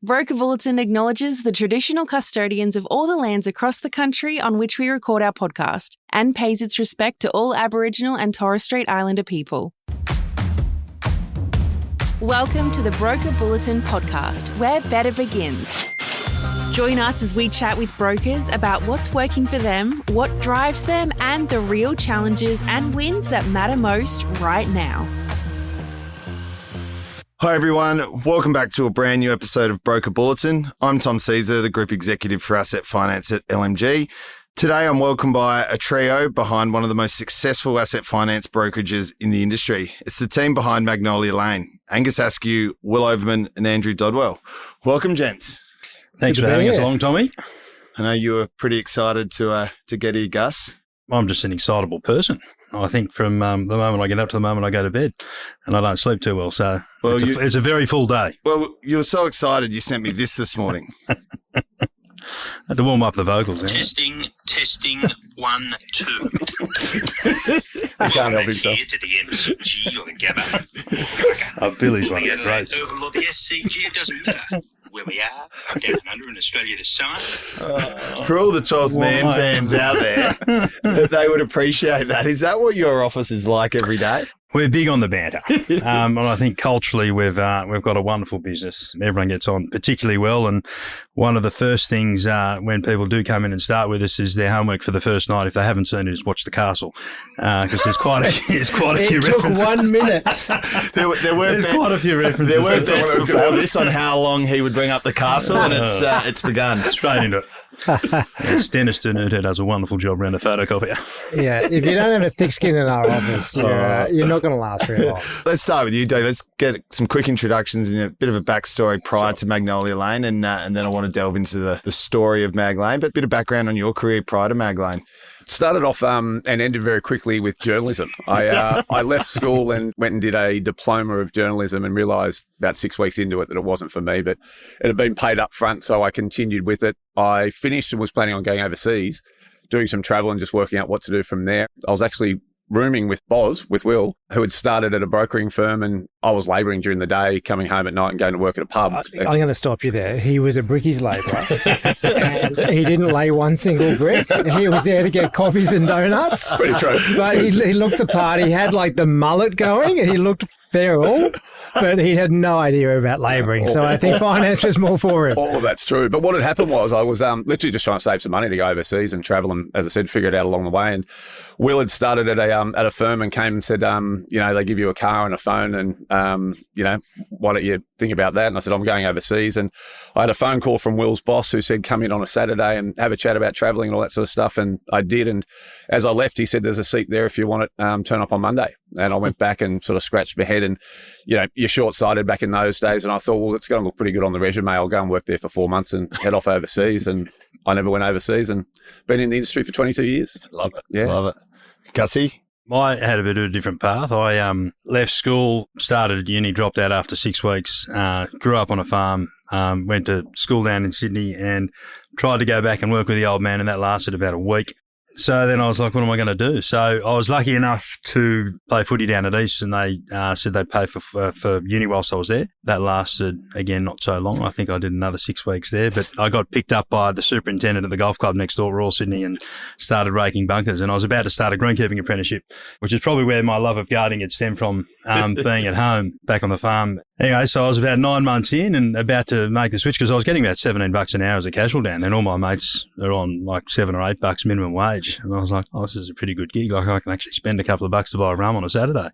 Broker Bulletin acknowledges the traditional custodians of all the lands across the country on which we record our podcast and pays its respect to all Aboriginal and Torres Strait Islander people. Welcome to the Broker Bulletin podcast, where better begins. Join us as we chat with brokers about what's working for them, what drives them, and the real challenges and wins that matter most right now. Hi everyone, welcome back to a brand new episode of Broker Bulletin. I'm Tom Caesar, the Group Executive for Asset Finance at LMG. Today I'm welcomed by a trio behind one of the most successful asset finance brokerages in the industry. It's the team behind Magnolia Lane, Angus Askew, Overman and Andrew Dodwell. Welcome, gents. Thanks for having us along, Tommy. I know you were pretty excited to get here, Gus. I'm just an excitable person. I think from the moment I get up to the moment I go to bed, and I don't sleep too well. So it's a very full day. Well, you were so excited you sent me this morning. I had to warm up the vocals. Testing, 1, 2. I can't help himself. Here to the MCG or the Gabba. Billy's one of the greats. Oval or the SCG, it doesn't matter. Where we are, down under in Australia this summer. For all the 12th Man fans out there, they would appreciate that. Is that what your office is like every day? We're big on the banter, and I think culturally we've got a wonderful business. Everyone gets on particularly well, and one of the first things when people do come in and start with us is their homework for the first night. If they haven't seen it, is watch The Castle, because there's quite a few references. It took 1 minute. There's quite a few references. There were bets before this on how long he would bring up The Castle, and it's begun. Straight into it. Yes, Dennis Danuta does a wonderful job around the photocopier. Yeah, if you don't have a thick skin in our office, you're not going to last very long. Let's start with you, Dave. Let's get some quick introductions and a bit of a backstory prior to Magnolia Lane, and then I want to delve into the story of Mag Lane, but a bit of background on your career prior to Mag Lane. Started off and ended very quickly with journalism. I left school and went and did a diploma of journalism and realised about 6 weeks into it that it wasn't for me, but it had been paid up front, so I continued with it. I finished and was planning on going overseas, doing some travel and just working out what to do from there. I was actually rooming with Will, who had started at a brokering firm, and I was labouring during the day, coming home at night and going to work at a pub. I'm going to stop you there. He was a brickies labourer, and he didn't lay one single brick. He was there to get coffees and donuts. Pretty true. But he looked the part. He had like the mullet going, and he looked feral, but he had no idea about labouring. So I think finance was more for him. All of that's true. But what had happened was I was literally just trying to save some money to go overseas and travel, and as I said, figure it out along the way. And Will had started at a firm and came and said, they give you a car and a phone, and why don't you think about that? And I said, I'm going overseas. And I had a phone call from Will's boss who said, come in on a Saturday and have a chat about travelling and all that sort of stuff. And I did. And as I left, he said, there's a seat there if you want it, turn up on Monday. And I went back and sort of scratched my head, and, you're short-sighted back in those days. And I thought, well, it's going to look pretty good on the resume. I'll go and work there for 4 months and head off overseas. And I never went overseas and been in the industry for 22 years. Love it. Yeah. Love it. Gussie? I had a bit of a different path. I left school, started at uni, dropped out after 6 weeks, grew up on a farm, went to school down in Sydney and tried to go back and work with the old man, and that lasted about a week. So then I was like, what am I going to do? So I was lucky enough to play footy down at East, and they said they'd pay for uni whilst I was there. That lasted, again, not so long. I think I did another 6 weeks there, but I got picked up by the superintendent of the golf club next door, Royal Sydney, and started raking bunkers. And I was about to start a greenkeeping apprenticeship, which is probably where my love of gardening had stemmed from, being at home back on the farm. Anyway, so I was about 9 months in and about to make the switch, because I was getting about $17 an hour as a casual down there, and all my mates are on like $7 or $8 minimum wage. And I was like, oh, this is a pretty good gig. Like, I can actually spend a couple of bucks to buy a rum on a Saturday,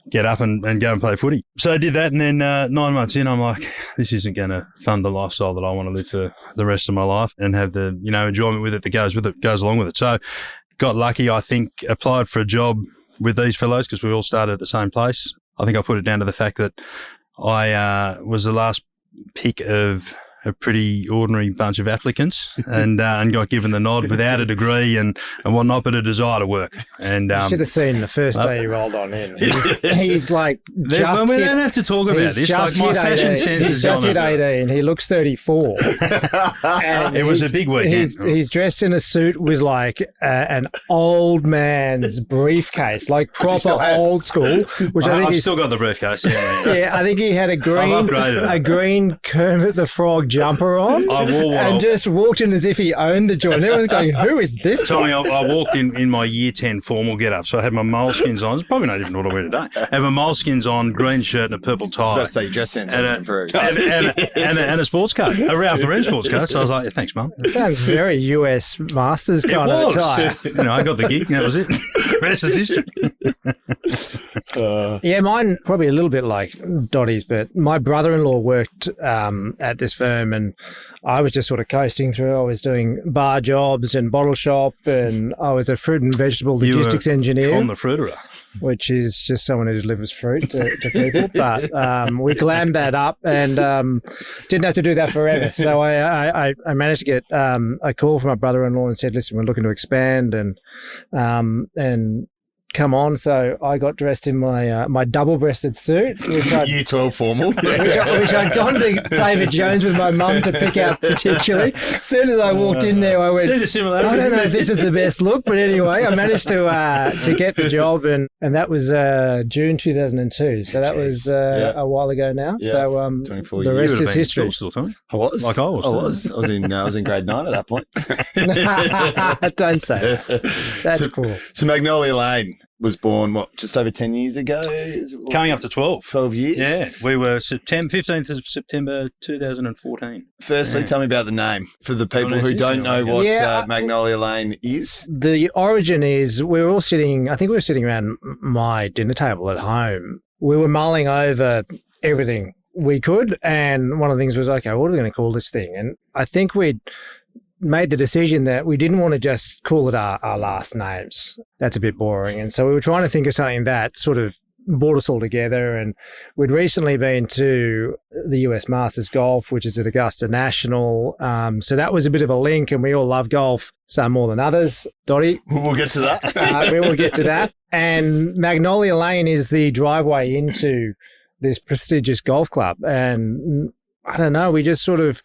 get up and go and play footy. So I did that, and then 9 months in, I'm like, this isn't going to fund the lifestyle that I want to live for the rest of my life and have the, enjoyment with it that goes along with it. So got lucky, I think, applied for a job with these fellows because we all started at the same place. I think I put it down to the fact that I was the last pick of a pretty ordinary bunch of applicants and got given the nod without a degree and whatnot, but a desire to work. And you should have seen the first day he rolled on in. He's like, we don't have to talk about this. Like, my fashion sense is just hit 18. He looks 34. It was a big weekend. He's dressed in a suit with like an old man's briefcase, like proper old school. Which I've still got the briefcase. Yeah, I think he had a green Kermit the Frog jumper on. I wore one. And just walked in as if he owned the joint. Everyone's going, who is this? Tommy, I walked in my year 10 formal get-up, so I had my moleskins on. It's probably no different to what I wear today. I had my moleskins on, green shirt and a purple tie. I was about to say, your dress sense has improved. And a sports car, a Ralph Lauren sports car. So I was like, yeah, thanks, Mum. It sounds very US Masters kind of attire. I got the gig, and that was it. The rest is history. Yeah, mine probably a little bit like Dottie's, but my brother-in-law worked at this firm and I was just sort of coasting through. I was doing bar jobs and bottle shop, and I was a fruit and vegetable logistics engineer. On the fruiterer. Which is just someone who delivers fruit to people. But we glammed that up and didn't have to do that forever. So I managed to get a call from my brother-in-law and said, listen, we're looking to expand and come on. So I got dressed in my my double-breasted suit. Year 12 formal. which I'd gone to David Jones with my mum to pick out particularly. As soon as I walked in there, I went, See the similarity? I don't know if this is the best look, but anyway, I managed to get the job, and that was June 2002. So that was a while ago now. Yeah. So 24 the years. rest is history. Still, Tommy. I was. Like I was. I was in grade 9 at that point. Don't say it. That's cool. So Magnolia Lane was born, just over 10 years ago? Coming up to 12. 12 years? Yeah, we were 15th of September 2014. Firstly, tell me about the name for the people who don't know what Magnolia Lane is. The origin is we were sitting around my dinner table at home. We were mulling over everything we could, and one of the things was, okay, what are we going to call this thing? And I think we'd made the decision that we didn't want to just call it our last names. That's a bit boring. And so we were trying to think of something that sort of brought us all together. And we'd recently been to the US Masters Golf, which is at Augusta National. So that was a bit of a link, and we all love golf, some more than others. Dottie? We'll get to that. We will get to that. And Magnolia Lane is the driveway into this prestigious golf club. And I don't know, we just sort of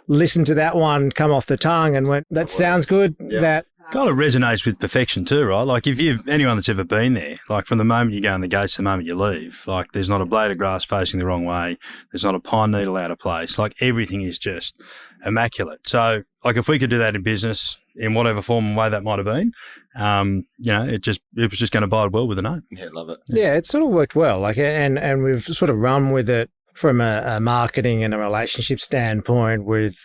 listened to that one come off the tongue and went, that sounds good. Yeah. That Kind of resonates with perfection too, right? Like anyone that's ever been there, like from the moment you go in the gates to the moment you leave, like there's not a blade of grass facing the wrong way. There's not a pine needle out of place. Like everything is just immaculate. So like if we could do that in business in whatever form and way that might have been, it was just going to bide well with the name. Yeah, love it. Yeah, it sort of worked well. Like, and we've sort of run with it from a marketing and a relationship standpoint. With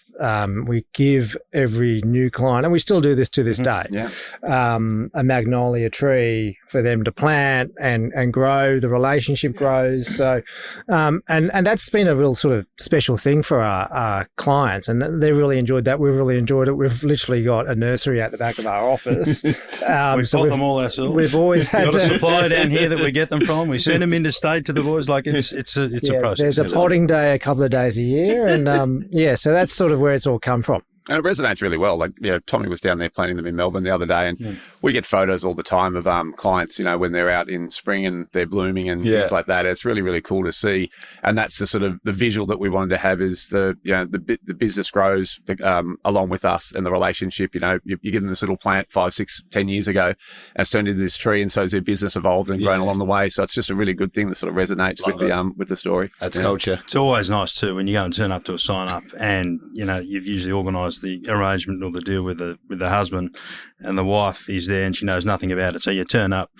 we give every new client, and we still do this to this day, a magnolia tree for them to plant and grow. The relationship grows. So, and that's been a real sort of special thing for our clients, and they really enjoyed that. We've really enjoyed it. We've literally got a nursery at the back of our office. We've got them all ourselves. We've always had got a supplier down here that we get them from. We send them interstate to the boys. Like it's a process. There's a potting day a couple of days a year, and so that's sort of where it's all come from. And it resonates really well. Like, Tommy was down there planting them in Melbourne the other day, and we get photos all the time of clients, when they're out in spring and they're blooming and things like that. It's really, really cool to see. And that's the sort of the visual that we wanted to have is the business grows along with us and the relationship. You give them this little plant 5, 6, 10 years ago, and it's turned into this tree, and so has their business evolved and grown along the way. So it's just a really good thing that sort of resonates with the story. That's culture. It's always nice too when you go and turn up to a sign up, and you've usually organised the arrangement or the deal with the husband, and the wife is there and she knows nothing about it. So you turn up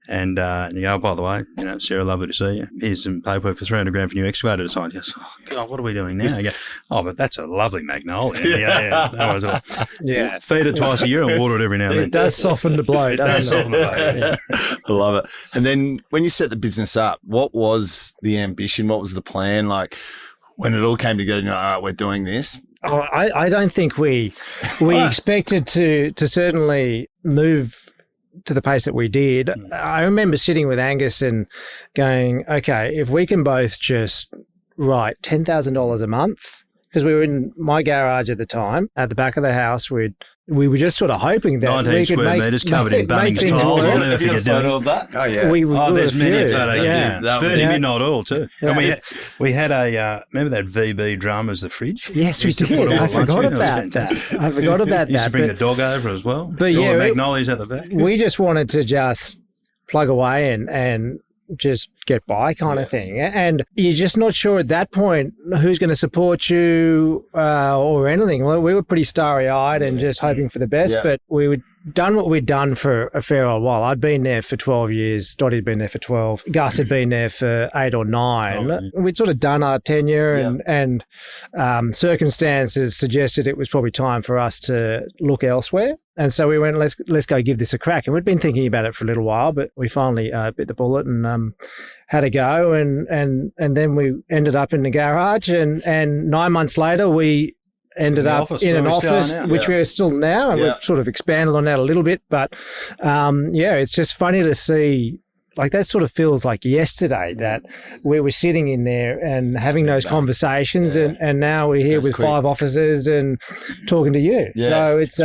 and you go, oh, by the way, Sarah, lovely to see you. Here's some paperwork for $300,000 for new excavator to sign. Yes. Oh God, what are we doing now? You go, oh, but that's a lovely magnolia. No worries at all. Feed it twice a year and water it every now and then. It does soften the blow. It does soften the blow. I love it. And then when you set the business up, what was the ambition? What was the plan? Like when it all came together, all right, we're doing this. Oh, I don't think we expected to certainly move to the pace that we did. I remember sitting with Angus and going, okay, if we can both just write $10,000 a month, because we were in my garage at the time, at the back of the house, we were just sort of hoping that 19 we could square metres covered in Bunnings tiles. I'll never forget photo of that. Oh, yeah. There's many photos. Yeah. Burning Midnight Oil too. Yeah. And we had a, remember that VB drum as the fridge? Yes, we used to put did. all I the lunch forgot in. It was about that. fantastic. I forgot about Used that. to bring the dog over as well. But all yeah, the magnolias at the back. We just wanted to just plug away and just get by kind of thing. And you're just not sure at that point who's going to support you or anything. Well, we were pretty starry-eyed and just hoping for the best, but we would done what we'd done for a fair old while. I'd been there for 12 years. Dottie had been there for 12. Gus had been there for 8 or 9. We'd sort of done our tenure and circumstances suggested it was probably time for us to look elsewhere. And so we went, let's go give this a crack. And we'd been thinking about it for a little while, but we finally bit the bullet and had a go. And then we ended up in the garage. And 9 months later, we ended up in an office, which we're still now, and we've sort of expanded on that a little bit. But it's just funny to see. Like that sort of feels like yesterday that we were sitting in there and having those conversations, and now we're here with 5 officers and talking to you. Yeah. So it's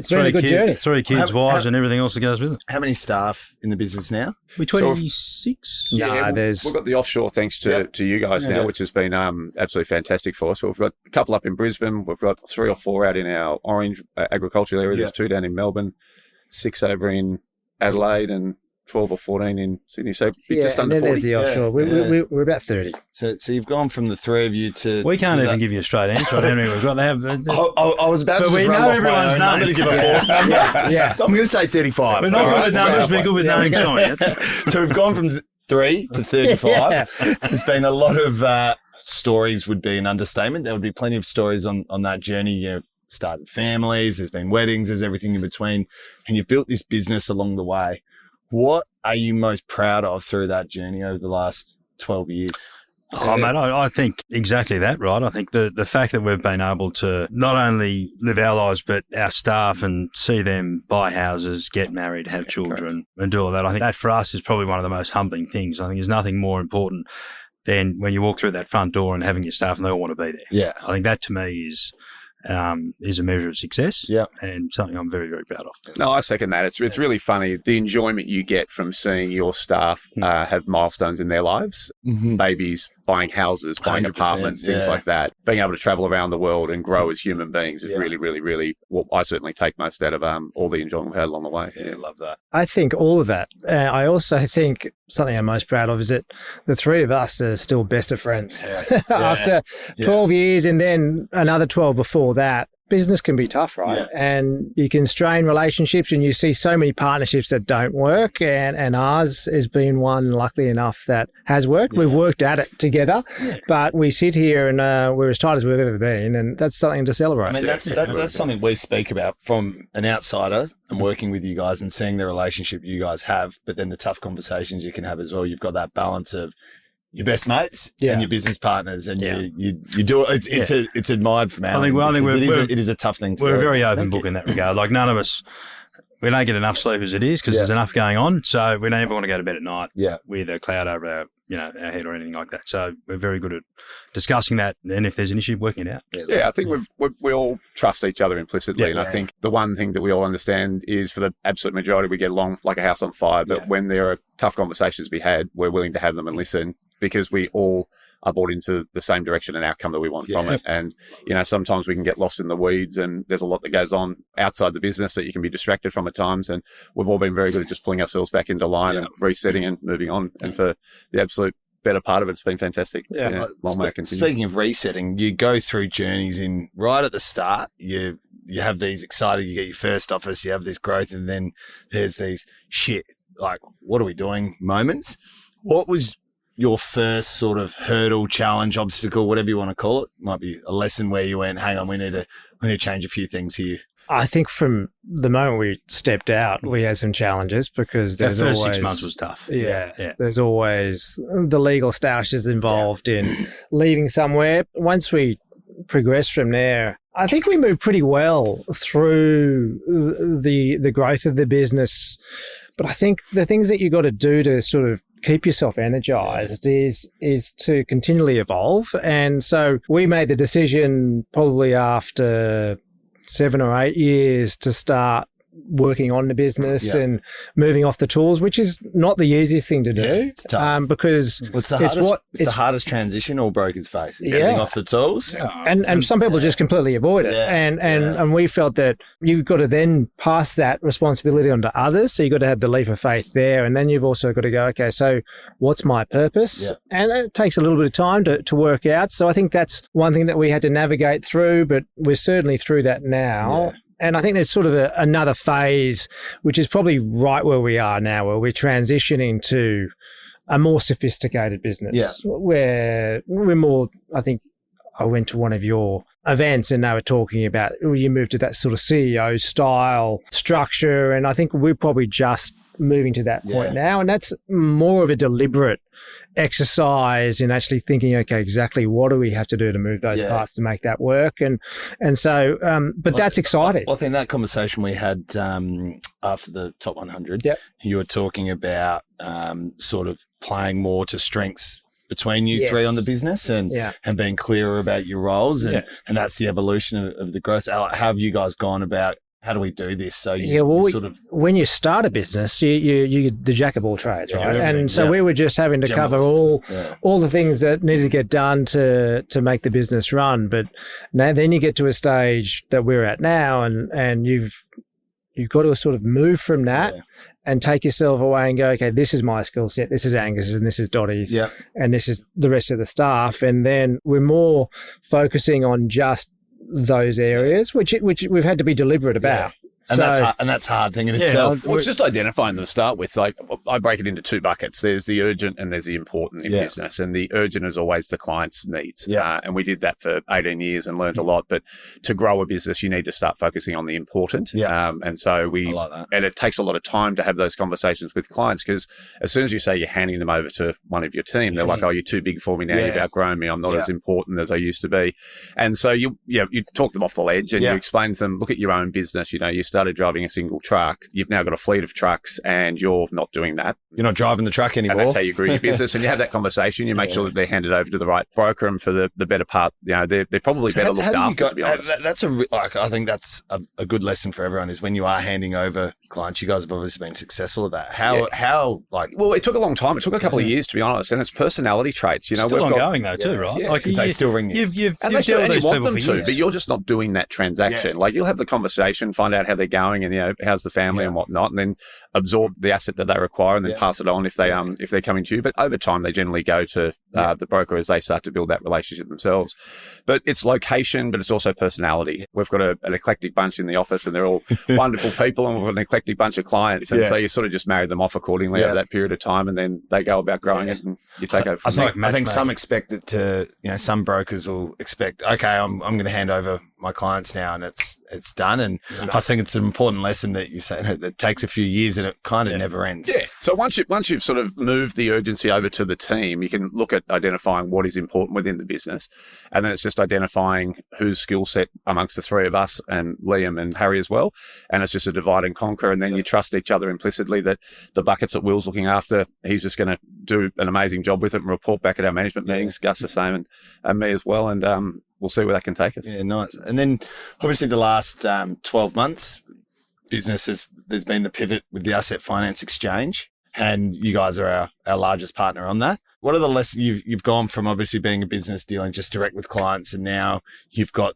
been a good journey. 3 kids, wives, and everything else that goes with it. How many staff in the business now? We're 26. We've got the offshore thanks to you guys now, which has been absolutely fantastic for us. But we've got a couple up in Brisbane. We've got 3 or 4 out in our Orange agricultural area. There's 2 down in Melbourne, 6 over in Adelaide, and 12 or 14 in Sydney. So just under 40. There's the offshore. We're about 30. So you've gone from the 3 of you to... We can't even give you a straight answer on how many we've got. They have, I was about to we know everyone's name. I'm going to give a 4. So I'm going to say 35. We're not good with numbers, we're good with names. So we've gone from 3 to 35. There's been a lot of stories would be an understatement. There would be plenty of stories on that journey. You know, started families, there's been weddings, there's everything in between. And you've built this business along the way. What are you most proud of through that journey over the last 12 years? Oh, mate, I think exactly that, right? I think the fact that we've been able to not only live our lives, but our staff and see them buy houses, get married, have children, and do all that. I think that for us is probably one of the most humbling things. I think there's nothing more important than when you walk through that front door and having your staff and they all want to be there. Yeah. I think that to me is a measure of success and something I'm very, very proud of. No, I second that. It's really funny, the enjoyment you get from seeing your staff have milestones in their lives, babies, buying houses, buying apartments, things like that. Being able to travel around the world and grow as human beings is really, really, really what I certainly take most out of all the enjoyment we've had along the way. Yeah, love that. I think all of that. I also think something I'm most proud of is that the 3 of us are still best of friends. After 12 years and then another 12 before that. Business can be tough, right? And you can strain relationships, and you see so many partnerships that don't work, and ours has been one, luckily enough, that has worked. We've worked at it together, but we sit here and we're as tight as we've ever been, and that's something to celebrate. I mean, that's something we speak about from an outsider and working with you guys and seeing the relationship you guys have, but then the tough conversations you can have as well. You've got that balance of your best mates and your business partners, and you do it. It's admired from our end. It is a tough thing to do. We're a very open book in that regard. Like none of us, we don't get enough sleep as it is because there's enough going on. So we don't ever want to go to bed at night with a cloud over our head or anything like that. So we're very good at discussing that, and if there's an issue, working it out. Yeah, I think we all trust each other implicitly, and I think the one thing that we all understand is for the absolute majority, we get along like a house on fire. But when there are tough conversations to be had, we're willing to have them and listen, because we all are bought into the same direction and outcome that we want from it. And, sometimes we can get lost in the weeds, and there's a lot that goes on outside the business that you can be distracted from at times. And we've all been very good at just pulling ourselves back into line and resetting and moving on. And for the absolute better part of it's been fantastic. Long may it continue. Speaking of resetting, you go through journeys in right at the start. You have these excited, you get your first office, you have this growth, and then there's these like, what are we doing moments. What was your first sort of hurdle, challenge, obstacle, whatever you want to call it? Might be a lesson where you went, hang on, we need to change a few things here. I think from the moment we stepped out, we had some challenges because there's always... That first 6 months was tough. Yeah. There's always the legal stashes involved in leaving somewhere. Once we progressed from there, I think we moved pretty well through the growth of the business. But I think the things that you got to do to sort of keep yourself energized is to continually evolve. And so we made the decision probably after 7 or 8 years to start working on the business Yeah. and moving off the tools, which is not the easiest thing to do. Yeah, it's tough. Because It's the hardest transition all brokers face. Is Yeah. getting off the tools. and some people just completely avoid it. Yeah. And we felt that you've got to then pass that responsibility on to others. So you've got to have the leap of faith there. And then you've also got to go, okay, so what's my purpose? Yeah. And it takes a little bit of time to work out. So I think that's one thing that we had to navigate through, but we're certainly through that now. Yeah. And I think there's sort of another phase, which is probably right where we are now, where we're transitioning to a more sophisticated business. Yeah. Where we're more, I think, I went to one of your events and they were talking about you moved to that sort of CEO style structure. And I think we're probably just moving to that point now. And that's more of a deliberate exercise in actually thinking, okay, exactly what do we have to do to move those parts to make that work? And so, but that's exciting. I think that conversation we had after the top 100, you were talking about sort of playing more to strengths between you three on the business and being clearer about your roles. And that's the evolution of the growth. How have you guys gone about how do we do this? So when you start a business, you're the jack of all trades, right? And so we were just having to cover all the things that needed to get done to make the business run. But now then you get to a stage that we're at now, and you've got to sort of move from that and take yourself away and go, okay, this is my skill set, this is Angus's, and this is Dottie's, and this is the rest of the staff. And then we're more focusing on just those areas, which we've had to be deliberate about. And that's hard thing in itself. Well, it's just identifying them to start with. Like, I break it into two buckets. There's the urgent and there's the important in business. And the urgent is always the client's needs. And we did that for 18 years and learned a lot. But to grow a business, you need to start focusing on the important. And so I like that. And it takes a lot of time to have those conversations with clients, because as soon as you say you're handing them over to one of your team, they're like, oh, you're too big for me now. You've outgrown me. I'm not as important as I used to be. And so you talk them off the ledge and you explain to them, look at your own business. You started driving a single truck. You've now got a fleet of trucks and you're not doing that. You're not driving the truck anymore. And that's how you grew your business. And you have that conversation. You make sure that they're handed over to the right broker, and for the better part, they're probably better looked after, to be honest. I think that's a good lesson for everyone, is when you are handing over clients, you guys have obviously been successful at that. Well, it took a long time. It took a couple of years, to be honest. And it's personality traits. Still ongoing though too, right? Yeah. Like they still ring you. You've and dealt with those want people them for to, years. but you're just not doing that transaction. Like, you'll have the conversation, find out how they're going, and how's the family and whatnot, and then absorb the asset that they require, and then pass it on if they're coming to you. But over time, they generally go to the broker as they start to build that relationship themselves. But it's location, but it's also personality. We've got an eclectic bunch in the office, and they're all wonderful people, and we've got an eclectic bunch of clients. And so you sort of just marry them off accordingly over that period of time, and then they go about growing it, and you take over. I think some expect it to, some brokers will expect, okay, I'm going to hand over my clients now and it's done. And I think it's an important lesson that you say that it takes a few years and it kind of never ends. Yeah. So once you've sort of moved the urgency over to the team, you can look at identifying what is important within the business. And then it's just identifying whose skill set amongst the three of us, and Liam and Harry as well. And it's just a divide and conquer. And then you trust each other implicitly that the buckets that Will's looking after, he's just going to do an amazing job with it and report back at our management meetings. Gus the same, and me as well. And we'll see where that can take us. Yeah, nice. And then obviously the last 12 months, there's been the pivot with the Asset Finance Exchange, and you guys are our largest partner on that. What are the lessons you've gone from obviously being a business dealing just direct with clients, and now you've got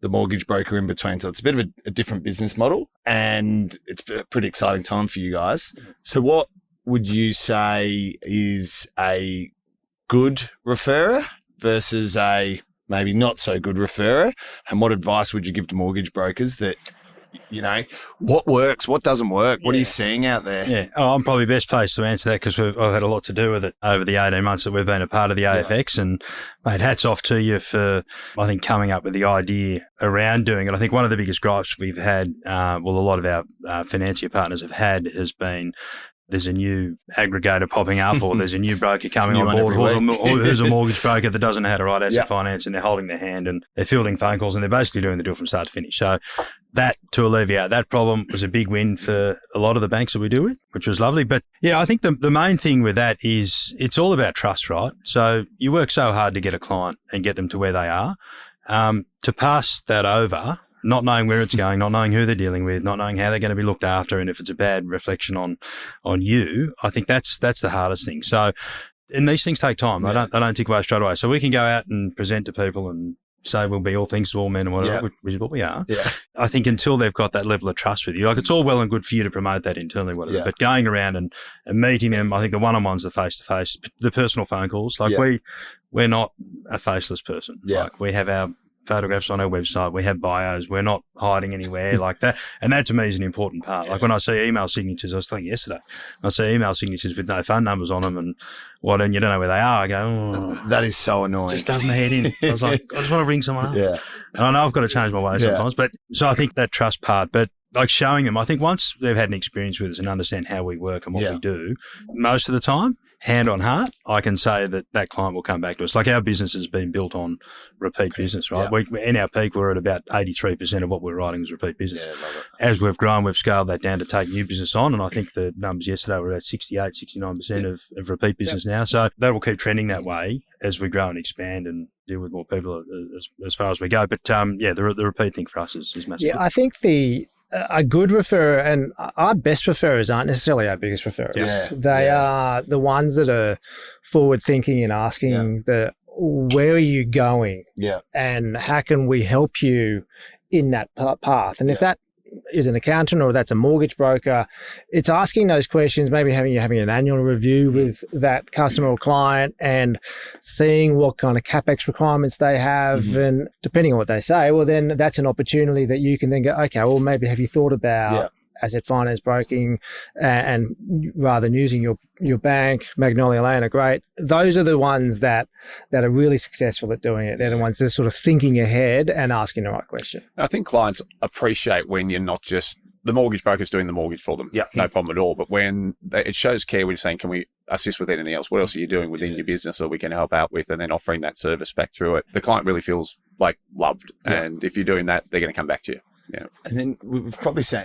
the mortgage broker in between. So it's a bit of a different business model, and it's a pretty exciting time for you guys. So what would you say is a good referrer versus a maybe not so good referrer? And what advice would you give to mortgage brokers that, what works, what doesn't work? What are you seeing out there? Yeah, I'm probably best placed to answer that because I've had a lot to do with it over the 18 months that we've been a part of the AFX. And mate, hats off to you for, I think, coming up with the idea around doing it. I think one of the biggest gripes we've had, a lot of our financier partners have had, has been there's a new aggregator popping up, or there's a new broker coming on board who's a mortgage broker that doesn't know how to write asset finance, and they're holding their hand and they're fielding phone calls, and they're basically doing the deal from start to finish. So that, to alleviate that problem, was a big win for a lot of the banks that we deal with, which was lovely. But yeah, I think the main thing with that is it's all about trust, right? So you work so hard to get a client and get them to where they are. To pass that over not knowing where it's going, not knowing who they're dealing with, not knowing how they're going to be looked after, and if it's a bad reflection on you, I think that's the hardest thing. So, and these things take time. They don't tick away straight away. So we can go out and present to people and say we'll be all things to all men and whatever, which is what we are. Yeah. I think until they've got that level of trust with you, like it's all well and good for you to promote that internally, whatever, but going around and meeting them, I think the one-on-ones, the face-to-face, the personal phone calls, like we're not a faceless person. Yeah. Like we have our photographs on our website, we have bios, we're not hiding anywhere like that. And that to me is an important part. Like when I see email signatures, I was thinking yesterday, I see email signatures with no phone numbers on them and you don't know where they are. I go, oh, that is so annoying. Just does my head in. I was like, I just want to ring someone up. Yeah. And I know I've got to change my ways sometimes, but so I think that trust part, but like showing them, I think once they've had an experience with us and understand how we work and what we do, most of the time, hand on heart, I can say that client will come back to us. Like our business has been built on repeat business, right? Yeah. In our peak, we're at about 83% of what we're writing is repeat business. Yeah, love it. As we've grown, we've scaled that down to take new business on. And I think the numbers yesterday were about 68, 69% of repeat business now. So that will keep trending that way as we grow and expand and deal with more people as far as we go. But the repeat thing for us is massive. Yeah, I think a good referrer, and our best referrers aren't necessarily our biggest referrers. Yeah. They are the ones that are forward thinking and asking where are you going? Yeah. And how can we help you in that path? And if that is an accountant or that's a mortgage broker, it's asking those questions, maybe having an annual review with that customer or client and seeing what kind of CapEx requirements they have. And depending on what they say, well, then that's an opportunity that you can then go, okay, well, maybe have you thought about asset finance broking and rather than using your bank, Magnolia Lane are great. Those are the ones that are really successful at doing it. They're the ones that are sort of thinking ahead and asking the right question. I think clients appreciate when you're not just the mortgage broker's doing the mortgage for them. Yeah. No problem at all. But when it shows care when you're saying, can we assist with anything else? What else are you doing within your business that we can help out with? And then offering that service back through it. The client really feels like loved. Yeah. And if you're doing that, they're going to come back to you. Yeah. And then we've probably seen,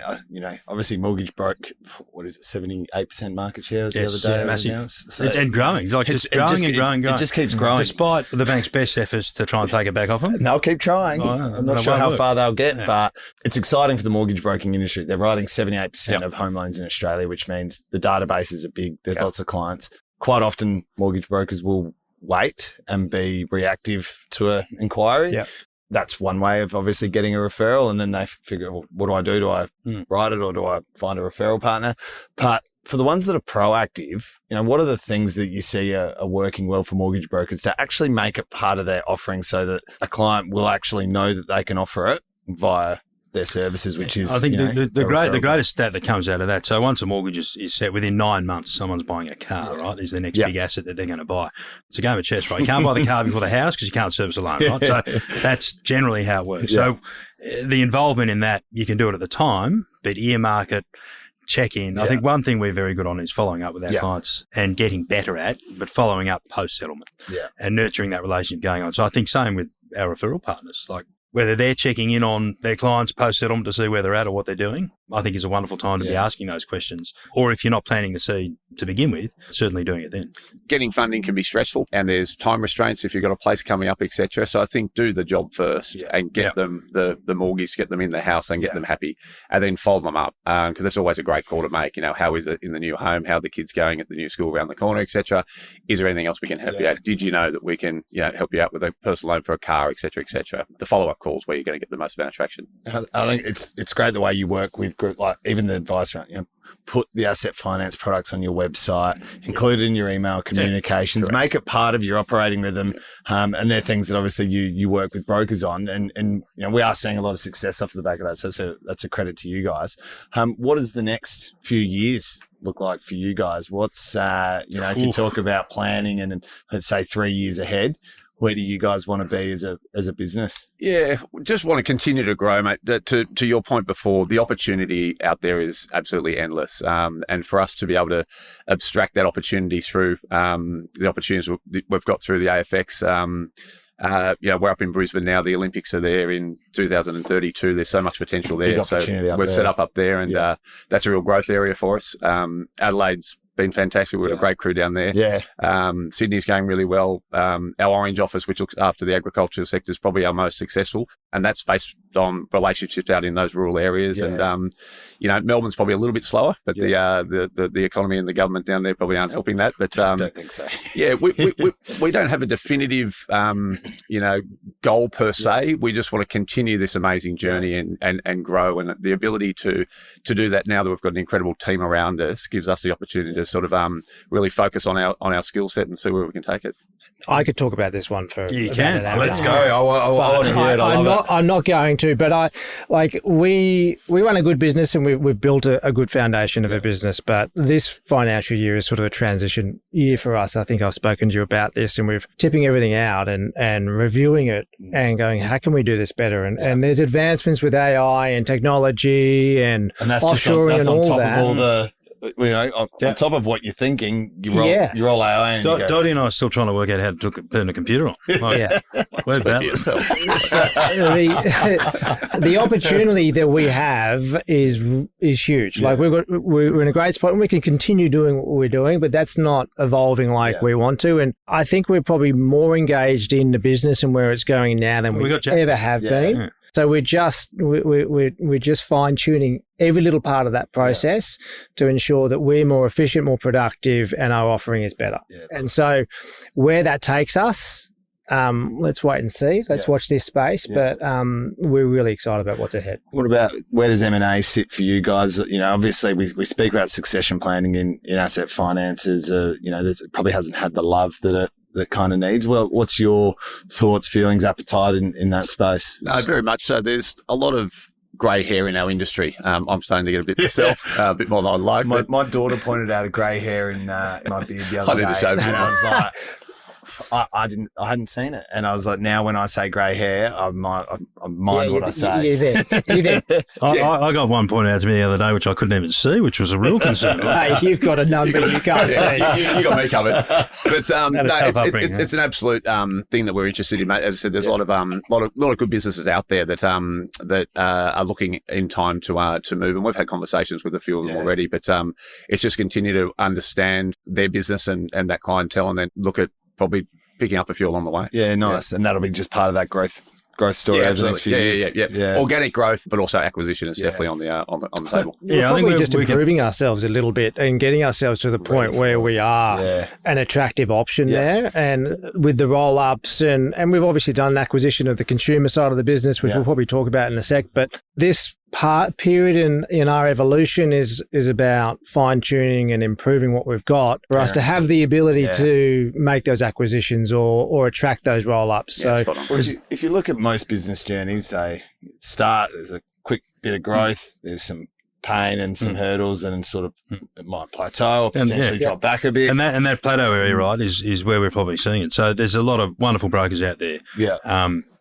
obviously mortgage broke, 78% market share the other day. Massive. So and growing. Like it's growing and growing. It just keeps growing. Despite the bank's best efforts to try and take it back off them. And they'll keep trying. I'm not sure how far they'll get, but it's exciting for the mortgage broking industry. They're writing 78% of home loans in Australia, which means the databases are big. There's lots of clients. Quite often mortgage brokers will wait and be reactive to an inquiry. Yeah. That's one way of obviously getting a referral. And then they figure, well, what do I do? Do I write it or do I find a referral partner? But for the ones that are proactive, what are the things that you see are working well for mortgage brokers to actually make it part of their offering so that a client will actually know that they can offer it via their services, which is, I think the greatest stat that comes out of that. So once a mortgage is set, within 9 months, someone's buying a car, right? Is the next big asset that they're going to buy. It's a game of chess, right? You can't buy the car before the house because you can't service a loan, right? So that's generally how it works. So the involvement in that, you can do it at the time, but earmark it, check in. I think one thing we're very good on is following up with our clients and getting better at, but following up post-settlement and nurturing that relationship going on. So I think same with our referral partners, like whether they're checking in on their clients post-settlement to see where they're at or what they're doing, I think is a wonderful time to be asking those questions. Or if you're not planting the seed to begin with, certainly doing it then. Getting funding can be stressful and there's time restraints if you've got a place coming up, etc. So I think do the job first and get them the mortgage, get them in the house and get them happy and then follow them up because that's always a great call to make. How is it in the new home? How are the kids going at the new school around the corner, etc. Is there anything else we can help you out? Did you know that we can help you out with a personal loan for a car, etc., etc. The follow-up calls where you're going to get the most amount of traction. I think it's great the way you work with group, like even the advice around, put the asset finance products on your website, include it in your email communications, make it part of your operating rhythm. And they're things that obviously you work with brokers on. And we are seeing a lot of success off the back of that. So that's a credit to you guys. What does the next few years look like for you guys? What's, if you talk about planning and let's say 3 years ahead, where do you guys want to be as a business? Yeah, just want to continue to grow, mate. To your point before, the opportunity out there is absolutely endless. And for us to be able to abstract that opportunity through the opportunities we've got through the AFX, we're up in Brisbane now. The Olympics are there in 2032. There's so much potential there. So we've set up there and that's a real growth area for us. Adelaide's been fantastic. We've got a great crew down there. Yeah. Sydney's going really well. Our Orange office, which looks after the agriculture sector, is probably our most successful, and that's based on relationships out in those rural areas. Yeah. And Melbourne's probably a little bit slower, but the economy and the government down there probably aren't helping that. But I don't think so. yeah, we don't have a definitive goal per se. We just want to continue this amazing journey and grow, and the ability to do that now that we've got an incredible team around us gives us the opportunity to sort of really focus on our skill set and see where we can take it. I could talk about this one for You about can. an hour. Let's go. I want to hear it. I'm not going to, but we run a good business and we've built a good foundation of a business. But this financial year is sort of a transition year for us. I think I've spoken to you about this, and we're tipping everything out and reviewing it and going, how can we do this better? And there's advancements with AI and technology and that's offshoring and all on top that. of all the, on top of what you're thinking, you roll AI and you go, Dottie and I are still trying to work out how to turn a computer on. Where's that? The opportunity that we have is huge. Like we're in a great spot and we can continue doing what we're doing, but that's not evolving like we want to. And I think we're probably more engaged in the business and where it's going now than we ever have been. Yeah. So we're just fine tuning every little part of that process to ensure that we're more efficient, more productive, and our offering is better. Yeah. And so where that takes us, let's wait and see. Let's watch this space. Yeah. But we're really excited about what's ahead. What about, where does M&A sit for you guys? Obviously we speak about succession planning in asset finances. It probably hasn't had the love that kind of needs. Well, what's your thoughts, feelings, appetite in that space? No, very much so. There's a lot of grey hair in our industry. I'm starting to get a bit myself, a bit more than I'd like. My daughter pointed out a grey hair in my beard the other day, and I was like, I hadn't seen it, and I was like, now when I say grey hair, I mind what I say. You're there. I got one pointed out to me the other day, which I couldn't even see, which was a real concern. Hey, you've got a number you can't see. You got me covered. But it's an absolute thing that we're interested in, mate. As I said, there's a lot of good businesses out there that are looking in time to move, and we've had conversations with a few of them already. But it's just continue to understand their business and that clientele, and then look at probably picking up a few along the way. Yeah, nice. And that'll be just part of that growth story over the next few years. Yeah. Organic growth, but also acquisition is definitely on the table. I think we're just improving ourselves a little bit and getting ourselves to the point where we are an attractive option there. And with the roll-ups, and we've obviously done an acquisition of the consumer side of the business, which we'll probably talk about in a sec. But this period in our evolution is about fine-tuning and improving what we've got for us to have the ability to make those acquisitions or attract those roll-ups. Well, if you look at most business journeys, they start, there's a quick bit of growth, there's some pain and some hurdles, and sort of it might plateau or potentially drop back a bit. And that plateau area, right, is where we're probably seeing it. So there's a lot of wonderful brokers out there.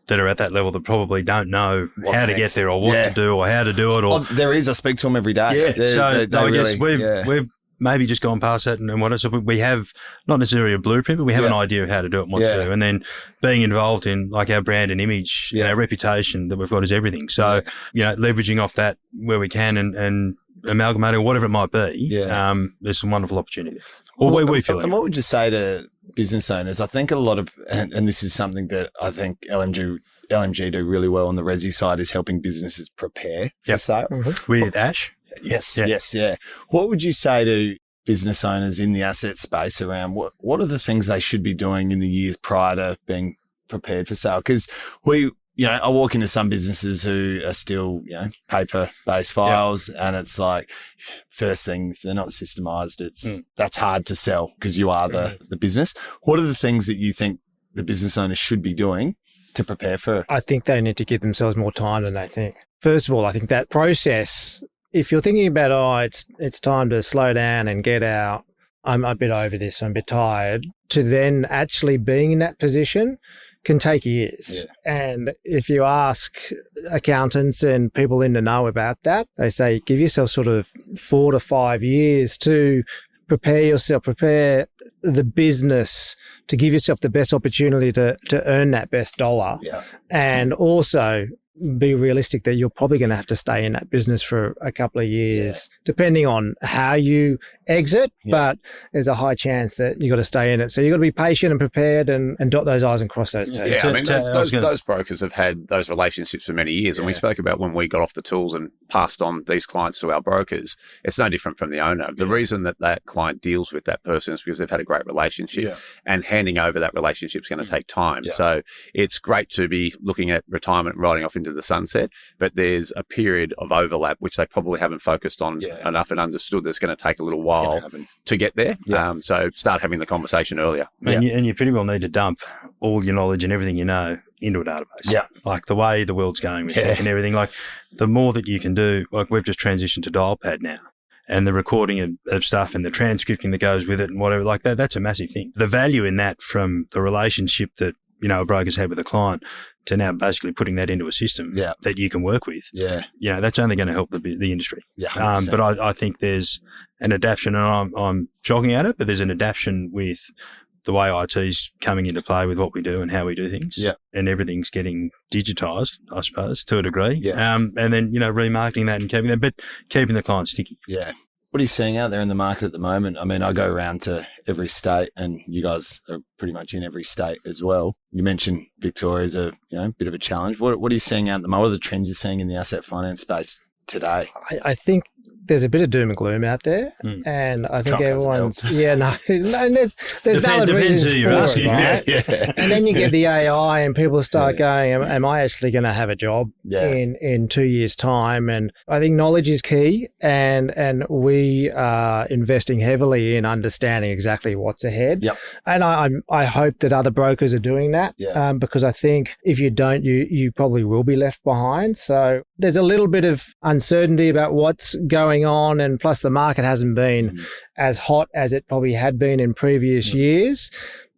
That are at that level that probably don't know how to get there or what to do or how to do it. Or there is. I speak to them every day. I guess we've maybe just gone past that and what. So we have not necessarily a blueprint, but we have an idea of how to do it and what to do. And then being involved in like our brand and image, our reputation that we've got is everything. So leveraging off that where we can and amalgamating or whatever it might be. There's some wonderful opportunity. Or where we feel. And what would you say to business owners? I think a lot of, and this is something that I think LMG do really well on the resi side, is helping businesses prepare for sale. With Ash? Yes. What would you say to business owners in the asset space around what are the things they should be doing in the years prior to being prepared for sale? Because I walk into some businesses who are still, paper-based files, and it's like, first thing, if they're not systemized, that's hard to sell because you are the business. What are the things that you think the business owners should be doing to prepare for it? I think they need to give themselves more time than they think. First of all, I think that process, if you're thinking about, it's time to slow down and get out, I'm a bit over this, I'm a bit tired, to then actually being in that position can take years. And if you ask accountants and people in the know about that, they say give yourself sort of 4 to 5 years to prepare the business, to give yourself the best opportunity to earn that best dollar. And also be realistic that you're probably going to have to stay in that business for a couple of years, depending on how you exit. But there's a high chance that you've got to stay in it. So you've got to be patient and prepared and dot those I's and cross those T's. Yeah, I mean, those brokers have had those relationships for many years. And we spoke about when we got off the tools and passed on these clients to our brokers, it's no different from the owner. The reason that client deals with that person is because they've had a great relationship, and handing over that relationship is going to take time. So it's great to be looking at retirement riding off into the sunset, but there's a period of overlap which they probably haven't focused on enough and understood that's going to take a little while to get there. So start having the conversation earlier. And you pretty well need to dump all your knowledge and everything you know into a database. Like the way the world's going with tech and everything, like the more that you can do, like we've just transitioned to dial pad now. And the recording of stuff and the transcripting that goes with it and whatever, like that's a massive thing. The value in that from the relationship that, you know, a broker's had with a client to now basically putting that into a system that you can work with. You know, that's only going to help the industry. But I think there's an adaptation, and I'm shocking at it, but there's an adaptation with the way IT's coming into play with what we do and how we do things. And everything's getting digitised, I suppose, to a degree. And then, you know, remarketing that and keeping that, but keeping the client sticky. What are you seeing out there in the market at the moment? I mean, I go around to every state, and you guys are pretty much in every state as well. You mentioned Victoria's a bit of a challenge. What are you seeing out at the moment? What are the trends you're seeing in the asset finance space today? I think there's a bit of doom and gloom out there, and I think everyone's and there's valid reasons who you're for asking, it, right? And then you get the AI, and people start going, "Am I actually going to have a job in 2 years' time?" And I think knowledge is key, and we are investing heavily in understanding exactly what's ahead. And I hope that other brokers are doing that, because I think if you don't, you probably will be left behind. So there's a little bit of uncertainty about what's going on, and plus the market hasn't been as hot as it probably had been in previous years,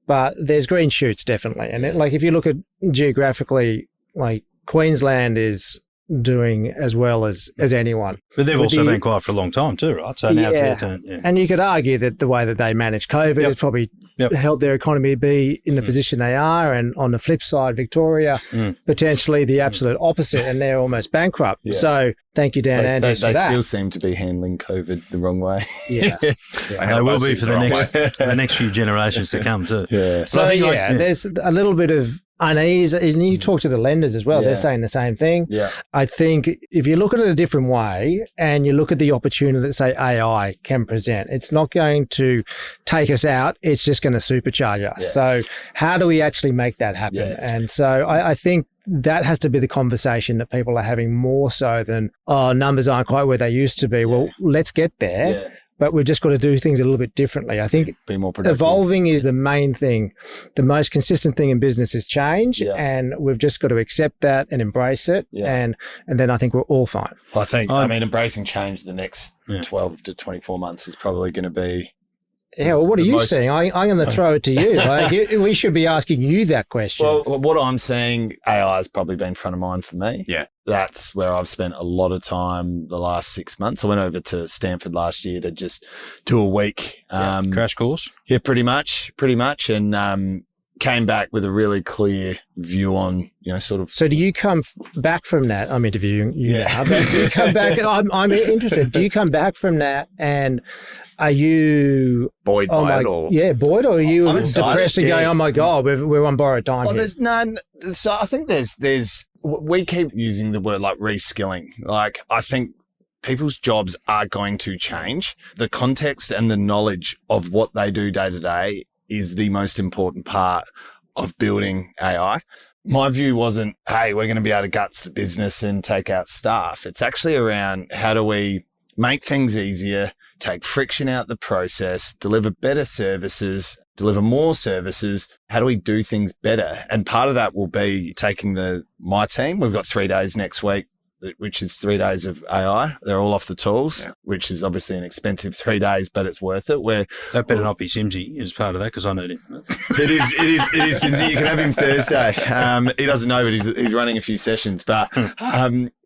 but there's green shoots definitely. And like if you look at geographically, like Queensland is doing as well as anyone. But they've also been quiet for a long time too, right? So now it's their turn. And you could argue that the way that they managed COVID has probably helped their economy be in the position they are. And on the flip side, Victoria, potentially the absolute opposite, and they're almost bankrupt. So thank you, Dan Andrews, for that. They still seem to be handling COVID the wrong way. And they will be for the next few generations to come too. So there's a little bit of unease, and you talk to the lenders as well. They're saying the same thing. I think if you look at it a different way and you look at the opportunity that, say, AI can present, it's not going to take us out. It's just going to supercharge us. So how do we actually make that happen? And so I think that has to be the conversation that people are having more so than, numbers aren't quite where they used to be. Well, let's get there. But we've just got to do things a little bit differently. I think be more productive. Evolving is the main thing. The most consistent thing in business is change, and we've just got to accept that and embrace it, and then I think we're all fine. I mean, embracing change the next 12 to 24 months is probably going to be... Well, what are you seeing? I'm going to throw it to you. Like, we should be asking you that question. Well, what I'm seeing, AI has probably been front of mind for me. That's where I've spent a lot of time the last 6 months. I went over to Stanford last year to just do a week. Crash course? Yeah, pretty much. And came back with a really clear view on, sort of... So do you come back from that? I'm interviewing you now. But do you come back... I'm interested. Do you come back from that and... Are you buoyed by it, or buoyed, or are you depressed and going, "Oh my God, we're on borrowed time"? Well, there's none. So I think there's. We keep using the word like reskilling. Like I think people's jobs are going to change. The context and the knowledge of what they do day to day is the most important part of building AI. My view wasn't, hey, we're going to be able to guts the business and take out staff. It's actually around how do we make things easier, take friction out the process, deliver better services, deliver more services. How do we do things better? And part of that will be taking my team. We've got 3 days next week, which is 3 days of AI. They're all off the tools, which is obviously an expensive 3 days, but it's worth it. That better not be Simsy as part of that, because I need him. It is Simsy. You can have him Thursday. He doesn't know, but he's running a few sessions. But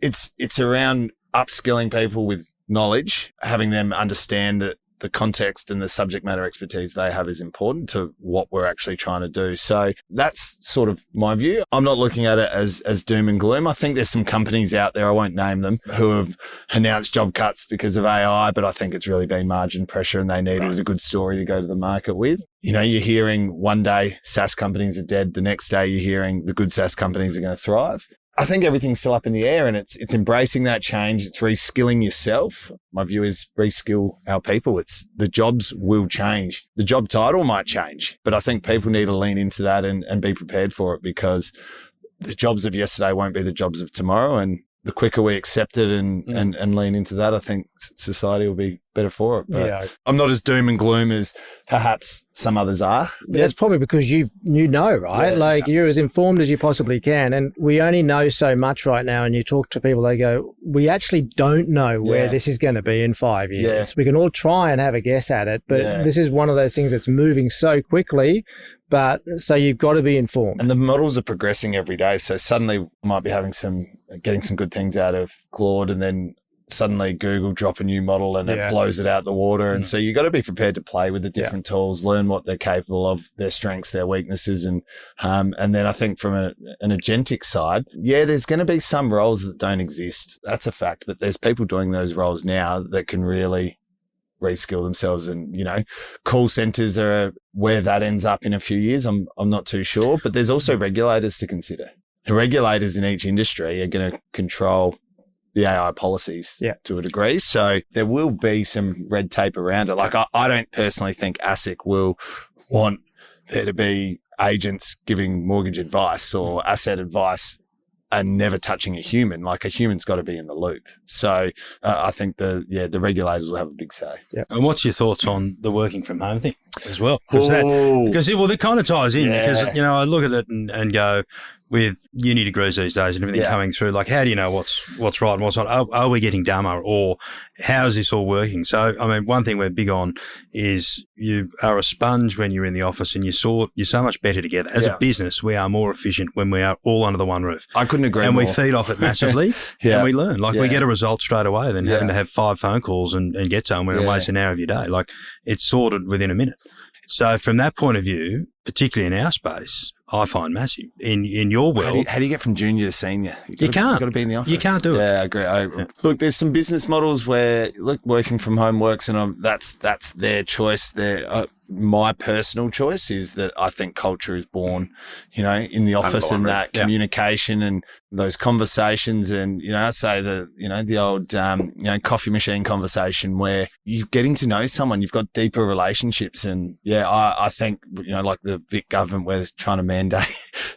it's around upskilling people with knowledge, having them understand that the context and the subject matter expertise they have is important to what we're actually trying to do. So that's sort of my view. I'm not looking at it as doom and gloom. I think there's some companies out there, I won't name them, who have announced job cuts because of AI, but I think it's really been margin pressure and they needed a good story to go to the market with. You know, you're hearing one day SaaS companies are dead. The next day you're hearing the good SaaS companies are going to thrive. I think everything's still up in the air and it's embracing that change. It's reskilling yourself. My view is reskill our people. The jobs will change. The job title might change, but I think people need to lean into that and be prepared for it, because the jobs of yesterday won't be the jobs of tomorrow. And the quicker we accept it and lean into that, I think society will be better for it. But I'm not as doom and gloom as perhaps some others are. That's probably because you know, right? You're as informed as you possibly can. And we only know so much right now. And you talk to people, they go, we actually don't know where this is going to be in 5 years. Yeah. We can all try and have a guess at it. But this is one of those things that's moving so quickly. But so you've got to be informed. And the models are progressing every day. So suddenly we might be getting some good things out of Claude, and then suddenly Google drop a new model and it blows it out the water. And so you got to be prepared to play with the different tools, learn what they're capable of, their strengths, their weaknesses. And then I think from an agentic side, there's going to be some roles that don't exist. That's a fact. But there's people doing those roles now that can really reskill themselves. And, you know, call centers are where that ends up in a few years. I'm not too sure, but there's also regulators to consider. The regulators in each industry are going to control the AI policies to a degree. So there will be some red tape around it. Like I don't personally think ASIC will want there to be agents giving mortgage advice or asset advice and never touching a human. Like a human's got to be in the loop. So I think the regulators will have a big say. Yeah. And what's your thoughts on the working from home thing as well? Because it kind of ties in because, you know, I look at it and go, with uni degrees these days and everything coming through, like how do you know what's right and what's not? Are we getting dumber, or how is this all working? So, I mean, one thing we're big on is you are a sponge when you're in the office and you're so much better together. As a business, we are more efficient when we are all under the one roof. I couldn't agree more. And we feed off it massively and we learn. Like we get a result straight away than having to have 5 phone calls and get somewhere and waste an hour of your day. Like it's sorted within a minute. So from that point of view, particularly in our space, I find massive. In your world, how do you get from junior to senior? You can't. You've got to be in the office. You can't do it. Yeah, I agree. Look, there's some business models where working from home works, and that's their choice. My personal choice is that I think culture is born, you know, in the office, and that communication and those conversations. And, you know, I say the old, coffee machine conversation where you're getting to know someone, you've got deeper relationships. And I think, you know, like the Vic government, we're trying to mandate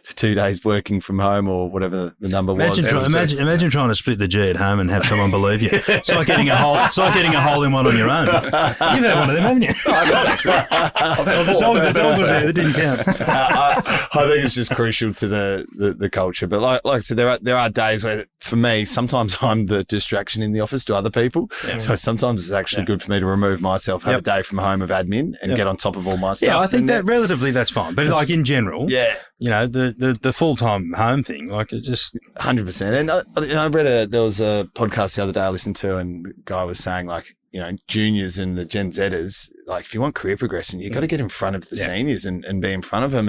the 2 days working from home or whatever the number was. Imagine trying to split the G at home and have someone believe you. It's like getting a hole in one on your own. You've had one of them, haven't you? I've not actually. The dog was there. That didn't count. I think it's just crucial to the culture. But like I said, there are days where, for me, sometimes I'm the distraction in the office to other people. Yeah. So sometimes it's actually good for me to remove myself, have a day from home of admin, and get on top of all my stuff. Yeah, I think that relatively that's fine. But like in general, you know, the full-time home thing, like it just 100%. And I read there was a podcast the other day I listened to, and the guy was saying, like, you know, juniors and the Gen Zers, like if you want career progression, you got to get in front of the seniors and be in front of them.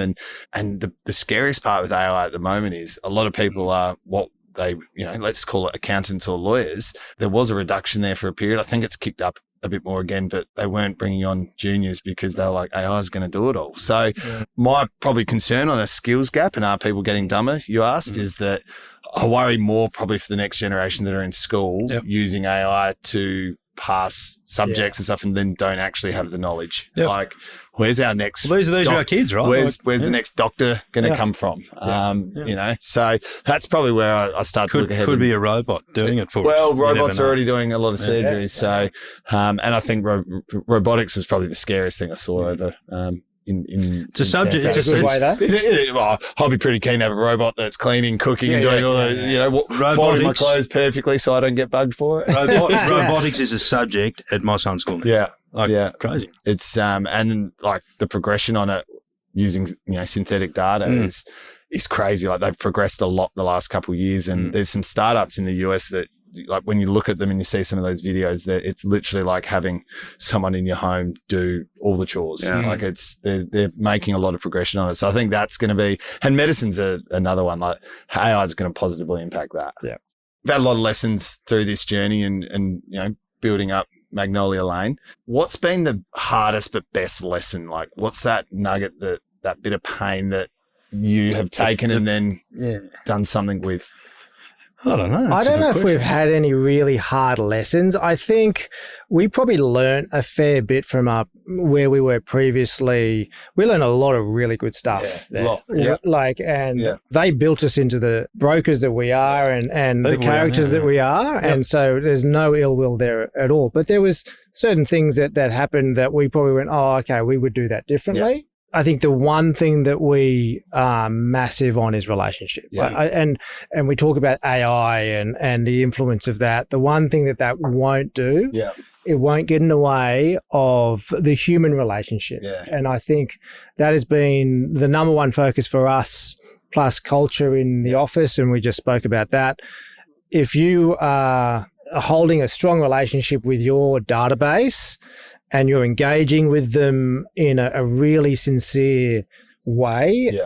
And the scariest part with AI at the moment is a lot of people are what they, you know, let's call it accountants or lawyers. There was a reduction there for a period. I think it's kicked up a bit more again, but they weren't bringing on juniors because they were like, AI is going to do it all. So my probably concern on a skills gap, and are people getting dumber, you asked, is that I worry more probably for the next generation that are in school using AI to pass subjects and stuff, and then don't actually have the knowledge. Like, where's our next? Well, these are our kids, right? Where's the next doctor going to come from? You know, so that's probably where I start to look ahead. Could be a robot doing it for us. Well, robots are already doing a lot of surgeries. So, and I think robotics was probably the scariest thing I saw over. It's a subject. It's a good way, though. I'll be pretty keen to have a robot that's cleaning, cooking, and doing all the, you know, folding my clothes perfectly so I don't get bugged for it. Robotics is a subject at my son's school now. Crazy. It's and like the progression on it using, you know, synthetic data is crazy. Like they've progressed a lot the last couple of years, and there's some startups in the US that like when you look at them and you see some of those videos, that it's literally like having someone in your home do all the chores. Like they're making a lot of progression on it. So I think that's going to be, and medicine's another one. Like AI is going to positively impact that. Yeah. We've had a lot of lessons through this journey and building up Magnolia Lane. What's been the hardest but best lesson? Like, what's that nugget, that bit of pain that you have taken and then done something with? I don't know. I don't know if we've had any really hard lessons. I think we probably learned a fair bit from where we were previously. We learned a lot of really good stuff there. They built us into the brokers that we are and the characters that we are. And so there's no ill will there at all. But there was certain things that happened that we probably went, oh, okay, we would do that differently. Yeah. I think the one thing that we are massive on is relationship. Yeah. And we talk about AI and the influence of that. The one thing that won't do, it won't get in the way of the human relationship. Yeah. And I think that has been the number one focus for us, plus culture in the office, and we just spoke about that. If you are holding a strong relationship with your database and you're engaging with them in a really sincere way,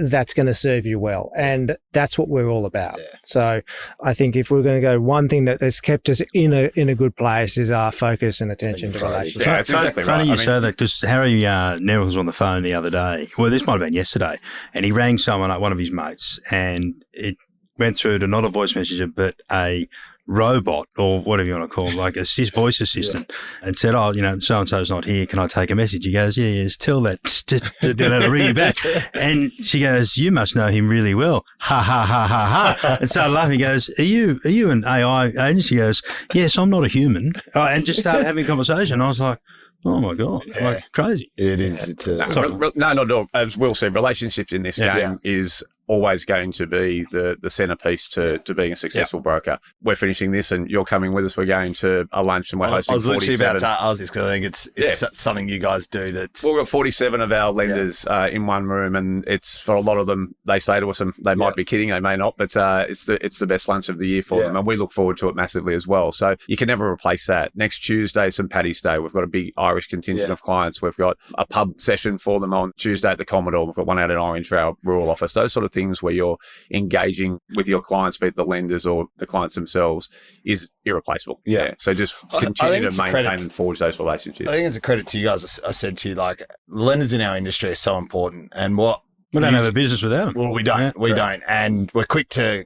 that's going to serve you well. And that's what we're all about. Yeah. So I think if we're going to go, one thing that has kept us in a good place is our focus and attention to relationships. Yeah, that's exactly funny right. You say that, because Harry Neville was on the phone the other day. Well, this might have been yesterday. And he rang someone, one of his mates, and it went through to not a voice messenger, but a robot, or whatever you want to call it, like a voice assistant, and said, oh, so-and-so's not here. Can I take a message? He goes, yes, tell that to ring you back. And she goes, you must know him really well. Ha, ha, ha, ha, ha. And started laughing. He goes, are you an AI agent? She goes, yes, I'm not a human. And just started having a conversation. I was like, oh my God, like crazy. It is. No, not at all. As Will said, relationships in this game is always going to be the centerpiece to being a successful broker. We're finishing this and you're coming with us. We're going to a lunch and we're hosting 47. I was literally about to ask this, because I think it's something you guys do. We've got 47 of our lenders in one room, and it's, for a lot of them, they say to us, and they might be kidding, they may not, but it's the best lunch of the year for them, and we look forward to it massively as well. So you can never replace that. Next Tuesday, St. Paddy's Day, we've got a big Irish contingent of clients. We've got a pub session for them on Tuesday at the Commodore. We've got one out in Orange for our rural office. Those sort of things where you're engaging with your clients, be it the lenders or the clients themselves, is irreplaceable. Yeah. So just continue to maintain and forge those relationships. I think it's a credit to you guys. I said to you, like, lenders in our industry are so important, and we don't have a business without them. Well, we don't. We don't. And we're quick to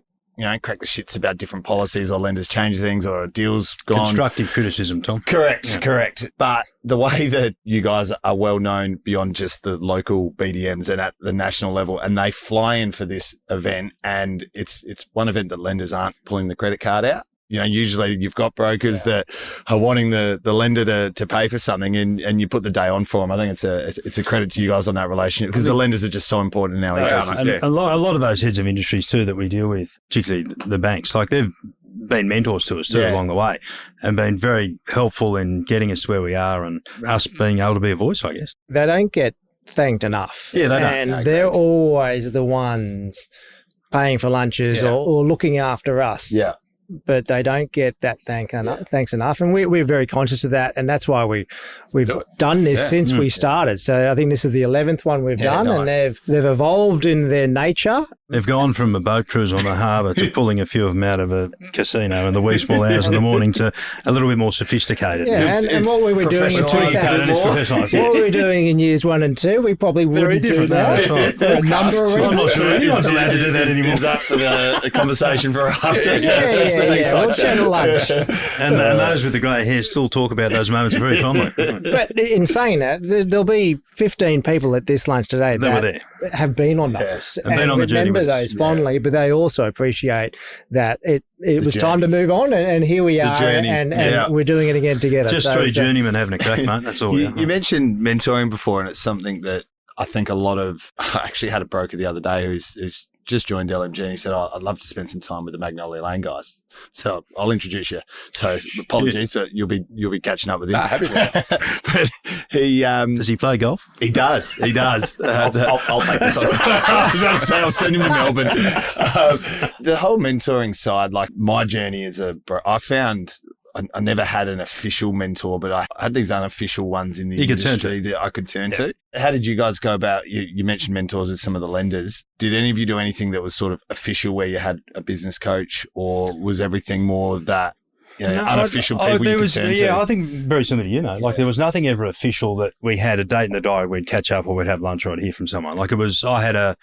crack the shits about different policies, or lenders change things, or deals gone. Constructive criticism, Tom. Correct. But the way that you guys are well known beyond just the local BDMs and at the national level, and they fly in for this event, and it's one event that lenders aren't pulling the credit card out. Usually you've got brokers that are wanting the lender to pay for something, and you put the day on for them. I think it's a credit to you guys on that relationship, because the lenders are just so important in our ecosystem. And a lot of those heads of industries too that we deal with, particularly the banks, like they've been mentors to us too along the way, and been very helpful in getting us to where we are, and us being able to be a voice, I guess. They don't get thanked enough. Yeah, they don't. And they're always the ones paying for lunches or looking after us. Yeah. But they don't get that thanks enough. And we're very conscious of that. And that's why we've done this since we started. So I think this is the 11th one we've done. Nice. And they've evolved in their nature. They've gone from a boat cruise on the harbour to pulling a few of them out of a casino in the wee small hours of the morning to a little bit more sophisticated. Yeah, and what we were doing what we were doing in years 1 and 2, we probably wouldn't do that. That's right. For a number of reasons. I'm not sure anyone's allowed to do that anymore. Is that for the conversation for after? We'll channel lunch. And those with the grey hair still talk about those moments very fondly. But in saying that, there'll be 15 people at this lunch today that have been on those and been on the journey with those fondly, but they also appreciate that it was time to move on, and here we are, and we're doing it again together. Just three journeymen having a crack, mate. That's all. You mentioned mentoring before, and it's something that I think I actually had a broker the other day who's just joined LMG, and he said, I'd love to spend some time with the Magnolia Lane guys. So I'll introduce you. So apologies, but you'll be catching up with him. Happy to. But he Does he play golf? He does. I'll take this. I was about to say, I'll send him to Melbourne. The whole mentoring side, like my journey as I found I never had an official mentor, but I had these unofficial ones in the industry that I could turn to. How did you guys go about, you mentioned mentors with some of the lenders. Did any of you do anything that was sort of official where you had a business coach, or was everything more that unofficial people you could turn to? Yeah, I think very similar to Like there was nothing ever official that we had a date in the diary, we'd catch up or we'd have lunch or I'd hear from someone. Like I had a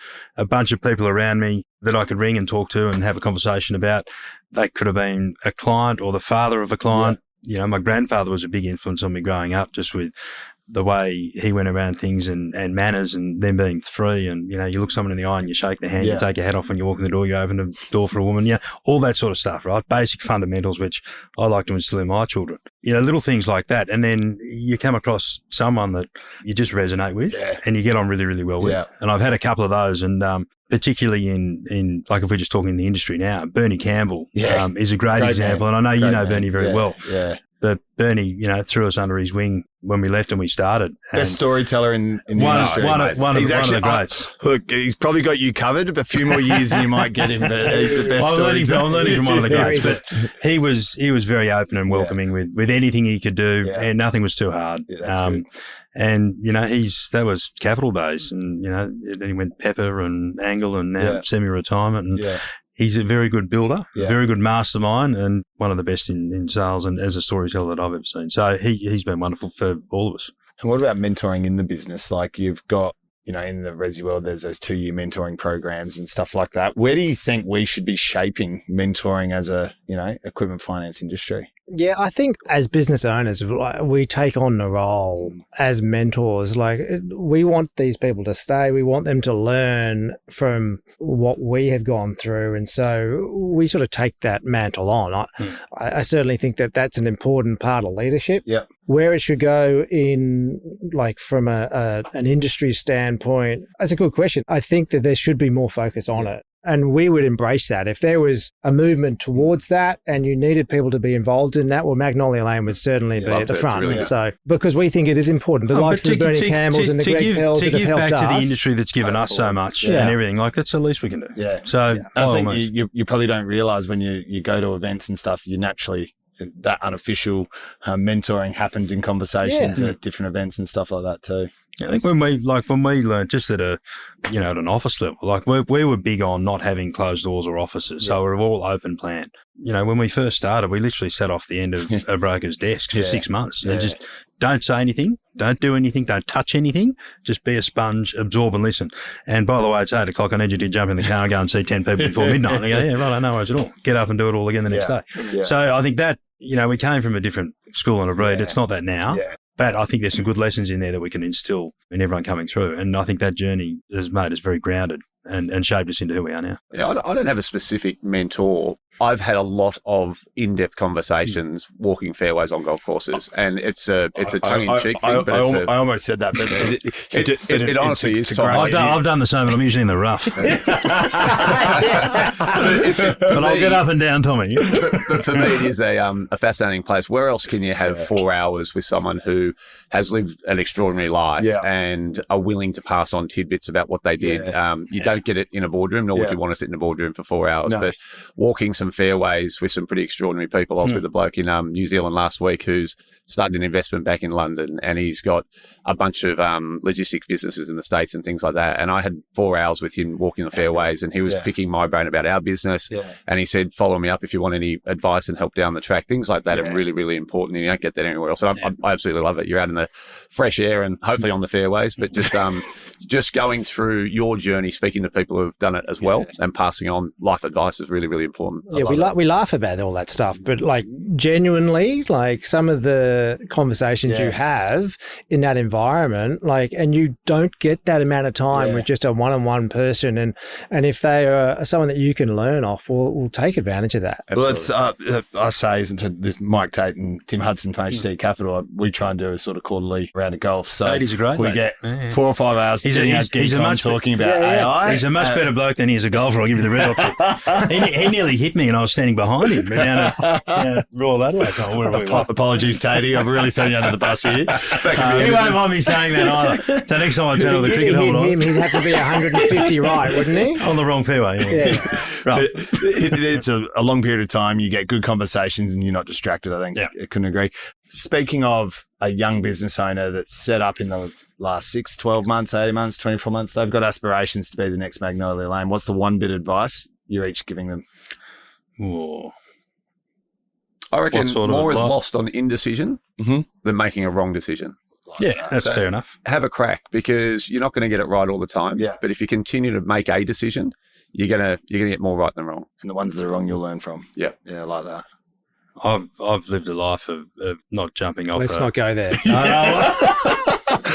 bunch of people around me that I could ring and talk to and have a conversation about. They could have been a client or the father of a client. Yeah. My grandfather was a big influence on me growing up, just with the way he went around things and manners, and them being free. And, you look someone in the eye and you shake their hand, you take your hat off when you walk in the door, you open the door for a woman, all that sort of stuff, right? Basic fundamentals, which I like to instill in my children. Little things like that. And then you come across someone that you just resonate with and you get on really, really well with. Yeah. And I've had a couple of those, and particularly in like if we're just talking in the industry now, Bernie Campbell is a great example. And I know you know Bernie very well. Yeah. But Bernie, threw us under his wing when we left and we started. Best storyteller in the industry. One of the greats. Look, he's probably got you covered. A few more years and you might get him, but he's the best storyteller. I'm learning from one of the greats. But he was very open and welcoming with anything he could do, and nothing was too hard. Yeah, that's good. And, that was capital days. And, then he went Pepper and Angle and now semi-retirement. And he's a very good builder, very good mastermind, and one of the best in sales and as a storyteller that I've ever seen. So he's been wonderful for all of us. And what about mentoring in the business? Like you've got, in the resi world, there's those 2-year mentoring programs and stuff like that. Where do you think we should be shaping mentoring as a, equipment finance industry? Yeah, I think as business owners, we take on the role as mentors. Like, we want these people to stay. We want them to learn from what we have gone through. And so we sort of take that mantle on. I certainly think that that's an important part of leadership. Yeah. Where it should go in, like, from an industry standpoint, that's a good question. I think that there should be more focus on it. And we would embrace that. If there was a movement towards that and you needed people to be involved in that, well, Magnolia Lane would certainly be at the front. Really so, because we think it is important. The likes of the Bernie Campbells and the Greg Pells that have helped us. To give back to the industry that's given us so much and everything, like that's the least we can do. Yeah. So I think you probably don't realise when you go to events and stuff, you naturally, that unofficial mentoring happens in conversations at different events and stuff like that too. I think when we learned just at at an office level, like we were big on not having closed doors or offices, so we're all open plan. When we first started, we literally sat off the end of a broker's desk for 6 months and just don't say anything, don't do anything, don't touch anything, just be a sponge, absorb and listen. And by the way, it's 8 o'clock. I need you to jump in the car and go and see 10 people before midnight. And I go, right, no worries at all. Get up and do it all again the next day. Yeah. So I think that, we came from a different school and a breed. It's not that now. Yeah. But I think there's some good lessons in there that we can instill in everyone coming through. And I think that journey has made us very grounded and shaped us into who we are now. Yeah, I don't have a specific mentor. I've had a lot of in-depth conversations walking fairways on golf courses, and it's a tongue-in-cheek thing. But I almost said that, but it honestly is. I've done the same, but I'm usually in the rough. But I'll get up and down, Tommy. But for me, it is a fascinating place. Where else can you have 4 hours with someone who has lived an extraordinary life and are willing to pass on tidbits about what they did? You don't get it in a boardroom, nor would you want to sit in a boardroom for 4 hours. No. But walking some fairways with some pretty extraordinary people. I was with a bloke in New Zealand last week who's started an investment back in London, and he's got a bunch of logistics businesses in the States and things like that. And I had 4 hours with him walking the fairways, and he was picking my brain about our business. Yeah. And he said, follow me up if you want any advice and help down the track. Things like that are really, really important, and you don't get that anywhere else. And I absolutely love it. You're out in the fresh air and hopefully on the fairways, but just going through your journey, speaking to people who have done it as well and passing on life advice is really, really important. we laugh about all that stuff, but like genuinely, like some of the conversations you have in that environment, like, and you don't get that amount of time with just a one-on-one person, and if they are someone that you can learn off, we'll take advantage of that. Absolutely. Well, I say to Mike Tate and Tim Hudson from HC Capital, we try and do a sort of quarterly round of golf. So Tate's a great we lady. get 4 or 5 hours. He's talking about AI. He's a much better bloke than he is a golfer. I'll give you the red hot tip. He nearly hit me, and I was standing behind him down at Royal Adelaide. Apologies, Tatey. I've really thrown you under the bus here. He won't mind me saying that either. So next time I turn on the cricket helmet on, he'd have to be 150 right, wouldn't he? On the wrong fairway. Right. It's a long period of time. You get good conversations and you're not distracted, I think. Yeah. I couldn't agree. Speaking of a young business owner that's set up in the last 6, 12 months, 18 months, 24 months, they've got aspirations to be the next Magnolia Lane. What's the one bit of advice you're each giving them? Ooh. I reckon more is advice? lost on indecision than making a wrong decision. Yeah, that's fair enough. Have a crack, because you're not going to get it right all the time. Yeah. But if you continue to make a decision, you're gonna get more right than wrong. And the ones that are wrong, you'll learn from. Yeah. Yeah, I like that. I've lived a life of not jumping off. Let's not go there.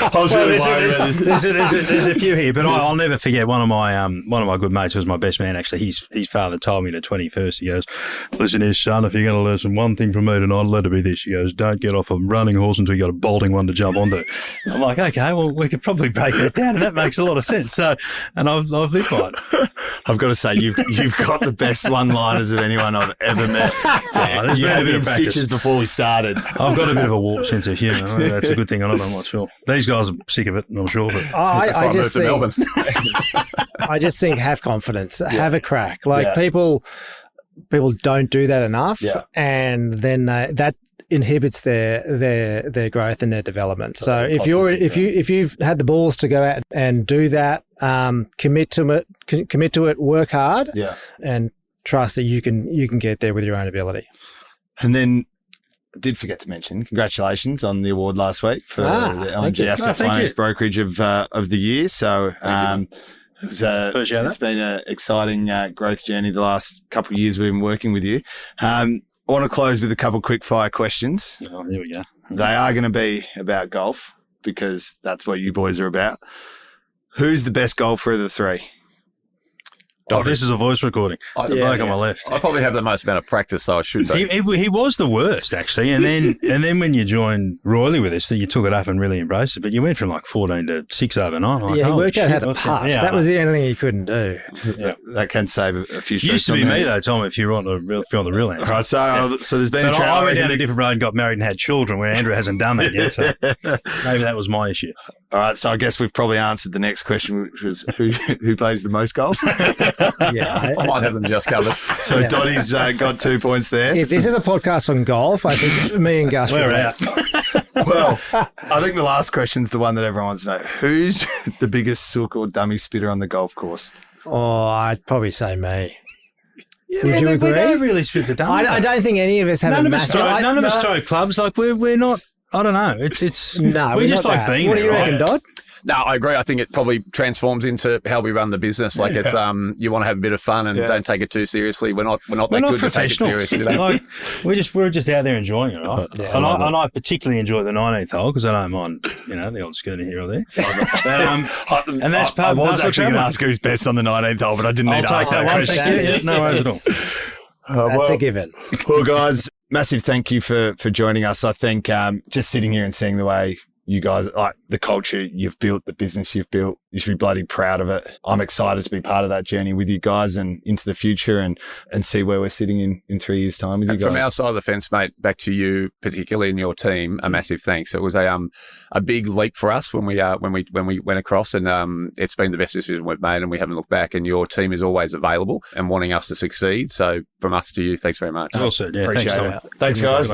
I was really worried about this. There's a few here, but I'll never forget one of my good mates, who was my best man actually. His father told me at 21st, he goes, "Listen here, son, if you're going to listen one thing from me tonight, let it be this." He goes, "Don't get off a running horse until you got a bolting one to jump onto." I'm like, okay, well, we could probably break that down, and that makes a lot of sense. So, and I've lived by it. I've got to say, you've got the best one-liners of anyone I've ever met. You had me in stitches before we started. I've got a bit of a warped sense of humour. That's a good thing. I'm not sure. These guys are sick of it, I'm sure. But I just think have confidence, have a crack. Like people don't do that enough, and then that inhibits their growth and their development. So if you've had the balls to go out and do that, commit to it, work hard, and trust that you can get there with your own ability. And then I did forget to mention, congratulations on the award last week for the LMG Asset Finance Brokerage of the year. So it's been an exciting growth journey the last couple of years we've been working with you. I want to close with a couple of quick fire questions. Oh, here we go. They are going to be about golf, because that's what you boys are about. Who's the best golfer of the three? Oh, this is a voice recording. The bloke on my left. I probably have the most amount of practice, so I should be. He was the worst, actually. And then when you joined royally with us, you took it up and really embraced it. But you went from like 14 to 6 overnight. Like, he worked out how to putt. That was the only thing he couldn't do. Yeah, that can save a few strokes. Used to be me though, Tom, if you're on the real answer. Right, so there's been. But I went down a different road and got married and had children, where Andrew hasn't done that yet. So maybe that was my issue. All right, so I guess we've probably answered the next question, which was who plays the most golf? I might have them just covered. So Dotty's got 2 points there. If this is a podcast on golf, I think me and Gus we're out. Well, I think the last question's the one that everyone wants to know. Who's the biggest sook or dummy spitter on the golf course? Oh, I'd probably say me. Would you agree? We don't really spit the dummy. I don't think any of us have none a massive... None of us throw clubs. Like, we're not... I don't know. It's no, we just like being there. What do you reckon, Dodd? No, I agree. I think it probably transforms into how we run the business. Like it's you want to have a bit of fun and don't take it too seriously. We're not that good to take it seriously. Like we're just out there enjoying it, right? Yeah, and I particularly enjoy the 19th hole because I don't mind, the old schooner here or there. And that's part. I was actually going to ask who's best on the 19th hole, but I didn't need to ask that question. No worries at all. That's a given. Well, guys, massive thank you for joining us. I think just sitting here and seeing the way you guys, like the culture you've built, the business you've built, you should be bloody proud of it. I'm excited to be part of that journey with you guys and into the future and see where we're sitting in 3 years' time with you guys. From our side of the fence, mate, back to you, particularly in your team, a massive thanks. It was a big leap for us when we went across, and it's been the best decision we've made, and we haven't looked back. And your team is always available and wanting us to succeed. So from us to you, thanks very much. Well said. Yeah, appreciate it. Thanks, guys.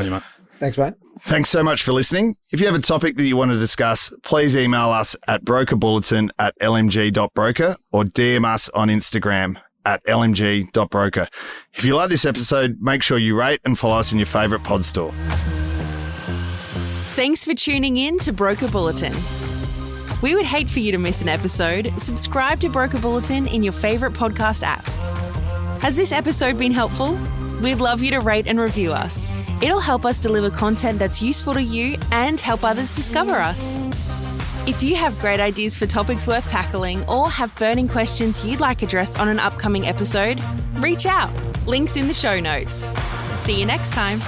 Thanks, mate. Thanks so much for listening. If you have a topic that you want to discuss, please email us at brokerbulletin@lmg.broker or DM us on Instagram at lmg.broker. If you like this episode, make sure you rate and follow us in your favourite pod store. Thanks for tuning in to Broker Bulletin. We would hate for you to miss an episode. Subscribe to Broker Bulletin in your favourite podcast app. Has this episode been helpful? We'd love you to rate and review us. It'll help us deliver content that's useful to you and help others discover us. If you have great ideas for topics worth tackling or have burning questions you'd like addressed on an upcoming episode, reach out. Links in the show notes. See you next time.